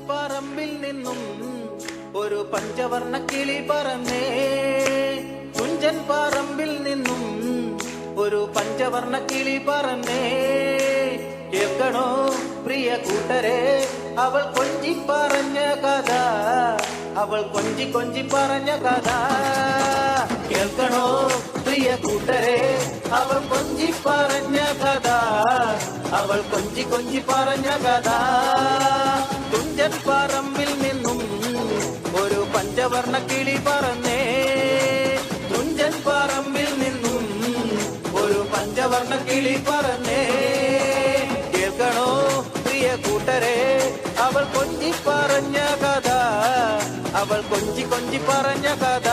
പറമ്പിൽ നിന്നും ഒരു പഞ്ചവർണ്ണ കിളി പറന്നേ. തുഞ്ചൻ പറമ്പിൽ നിന്നും ഒരു പഞ്ചവർണ്ണ കിളി പറന്നേ. കേൾക്കണോ പ്രിയ കൂട്ടരെ അവൾ കൊഞ്ചി പറഞ്ഞ കഥ, അവൾ കൊഞ്ചി കൊഞ്ചി പറഞ്ഞ കഥ. കേൾക്കണോ പ്രിയ കൂട്ടരെ അവൾ കൊഞ്ചി പറഞ്ഞ കഥ, അവൾ കൊഞ്ചി കൊഞ്ചി പറഞ്ഞ കഥ. തുഞ്ചൻ പറമ്പിൽ നിന്നും ഒരു പഞ്ചവർണ്ണ കിളി പറന്നേ. തുഞ്ചൻ പറമ്പിൽ നിന്നും ഒരു പഞ്ചവർണ്ണ കിളി പറന്നേ. കേൾക്കണോ പ്രിയ കൂട്ടരെ അവൾ കൊഞ്ചി പറഞ്ഞ കഥ, അവൾ കൊഞ്ചി കൊഞ്ചി പറഞ്ഞ കഥ.